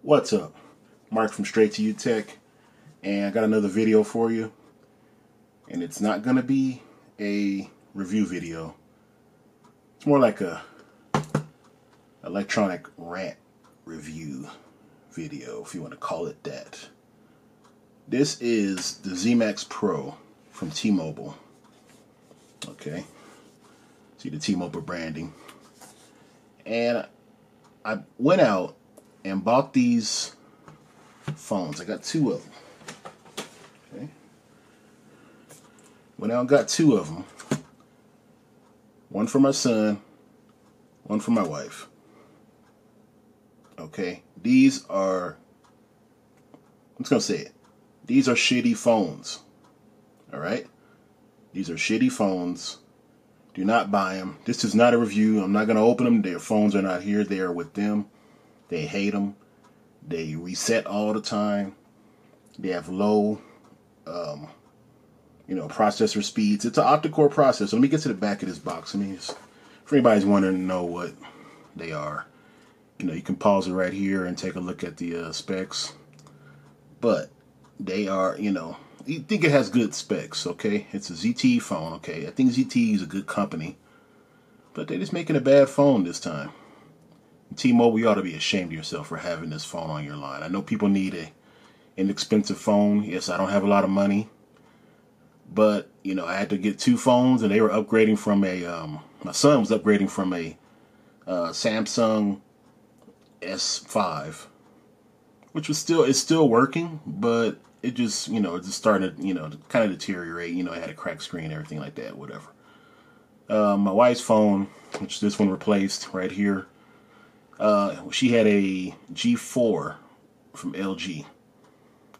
What's up? Mark from Straight to You Tech, and I got another video for you. And it's not gonna be a review video. It's more like a electronic rant review video, if you want to call it that. This is the Zmax Pro from T-Mobile. Okay, see the T-Mobile branding. And I went out and bought these phones. I got two of them. Okay, went out and got two of them. One for my son, one for my wife. Okay, these are, I'm just gonna say it, these are shitty phones. Alright, these are shitty phones. Do not buy them. This is not a review. I'm not gonna open them. Their phones are not here. They are with them. They hate them. They reset all the time. They have low processor speeds. It's an octa-core processor. Let me get to the back of this box. I mean, if anybody's wanting to know what they are, you can pause it right here and take a look at the specs. But they are, you think it has good specs, okay? It's a ZTE phone, okay? I think ZTE is a good company, but they're just making a bad phone this time. T-Mobile, you ought to be ashamed of yourself for having this phone on your line. I know people need an inexpensive phone. Yes, I don't have a lot of money, but I had to get two phones, and they were upgrading from a my son was upgrading from a Samsung S5, which was still working, but it just it just started to kind of deteriorate. It had a cracked screen, everything like that, whatever. My wife's phone, which this one replaced right here, she had a G4 from LG.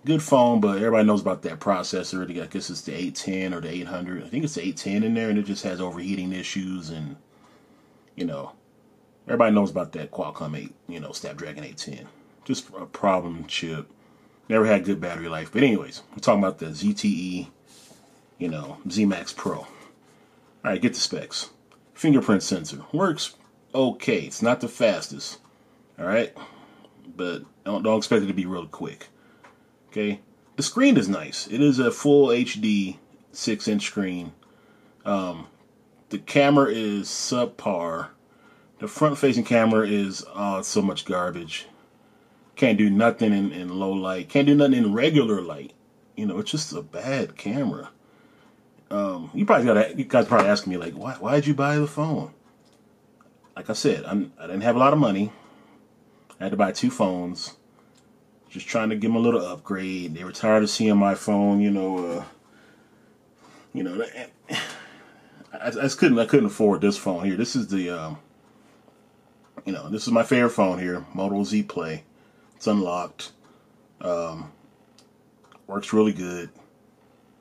Good phone, but everybody knows about that processor. I guess it's the 810 or the 800. I think it's the 810 in there, and it just has overheating issues, and everybody knows about that Qualcomm 8, Snapdragon 810. Just a problem chip. Never had good battery life. But anyways, we're talking about the ZTE, Zmax Pro. All right, get the specs. Fingerprint sensor works okay. It's not the fastest. All right, but don't expect it to be real quick. Okay, the screen is nice. It is a full HD 6-inch screen. The camera is subpar. The front-facing camera is so much garbage. Can't do nothing in low light. Can't do nothing in regular light. It's just a bad camera. You guys probably asking me, like, why'd you buy the phone? Like I said, I didn't have a lot of money. I had to buy two phones. Just trying to give them a little upgrade. They were tired of seeing my phone. I just couldn't afford this phone here. This is the this is my favorite phone here, Moto Z Play. It's unlocked. Works really good.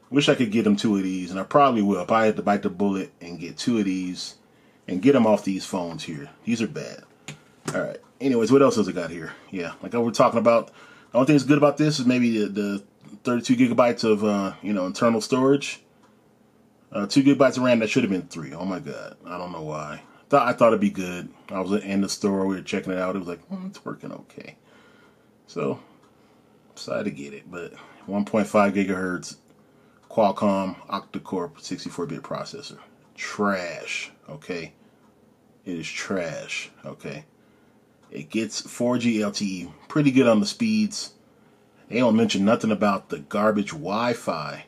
Wish I could get them two of these, and I probably will. If I had to bite the bullet and get two of these and get them off these phones here. These are bad. All right. Anyways, what else has it got here? Yeah, like I was talking about. The only thing that's good about this is maybe the 32 gigabytes of internal storage. 2 gigabytes of RAM. That should have been 3. Oh my God, I don't know why. I thought it'd be good. I was in the store. We were checking it out. It was like, it's working okay. So decided to get it, but 1.5 gigahertz Qualcomm octa-core 64-bit processor. Trash. Okay, it is trash. Okay. It gets 4G LTE, pretty good on the speeds. They don't mention nothing about the garbage Wi-Fi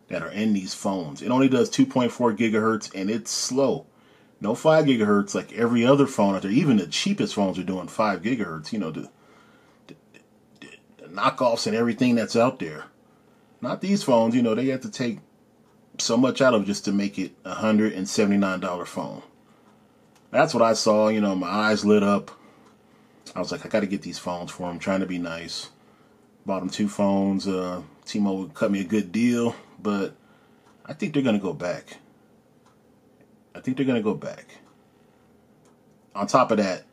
that are in these phones. It only does 2.4 gigahertz, and it's slow. No 5 gigahertz like every other phone out there. Even the cheapest phones are doing 5 gigahertz. The knockoffs and everything that's out there. Not these phones. They have to take so much out of just to make it a $179 phone. That's what I saw. My eyes lit up. I was like, I got to get these phones for them. Trying to be nice. Bought them two phones. T-Mobile cut me a good deal, but I think they're gonna go back. On top of that,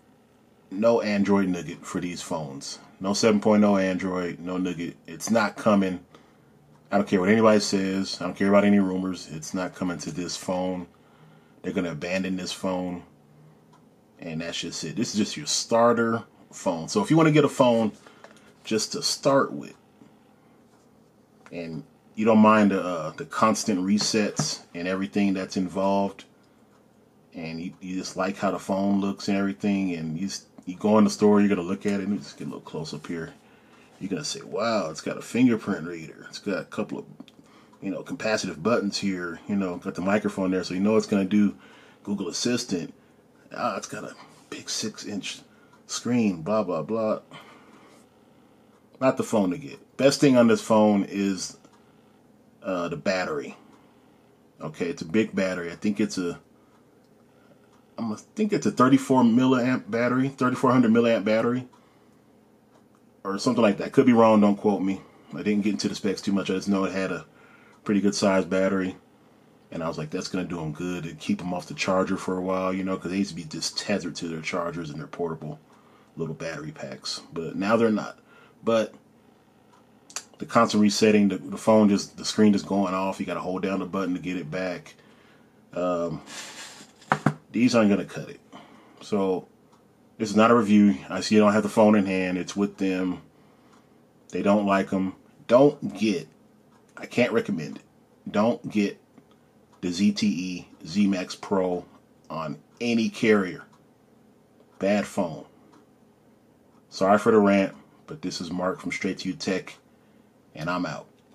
no Android Nougat for these phones. No 7.0 Android, no Nougat. It's not coming. I don't care what anybody says. I don't care about any rumors. It's not coming to this phone. They're gonna abandon this phone. And that's just it. This is just your starter phone. So if you want to get a phone just to start with, and you don't mind the constant resets and everything that's involved, and you just like how the phone looks and everything, and you go in the store, you're going to look at it, and just get a little close up here. You're going to say, wow, it's got a fingerprint reader. It's got a couple of, capacitive buttons here. Got the microphone there, so you know it's going to do Google Assistant. It's got a big 6-inch screen, blah, blah, blah. Not the phone to get. Best thing on this phone is the battery. Okay, it's a big battery. I think it's a 34 milliamp battery, 3400 milliamp battery, or something like that. Could be wrong, don't quote me. I didn't get into the specs too much. I just know it had a pretty good sized battery, and I was like, that's gonna do them good and keep them off the charger for a while, because they used to be just tethered to their chargers and their portable little battery packs, but now they're not. But the constant resetting, the phone the screen just going off. You got to hold down the button to get it back. These aren't going to cut it. So this is not a review. I see you don't have the phone in hand. It's with them. They don't like them. I can't recommend it. Don't get the ZTE Zmax Pro on any carrier. Bad phone. Sorry for the rant, but this is Mark from Straight to You Tech, and I'm out.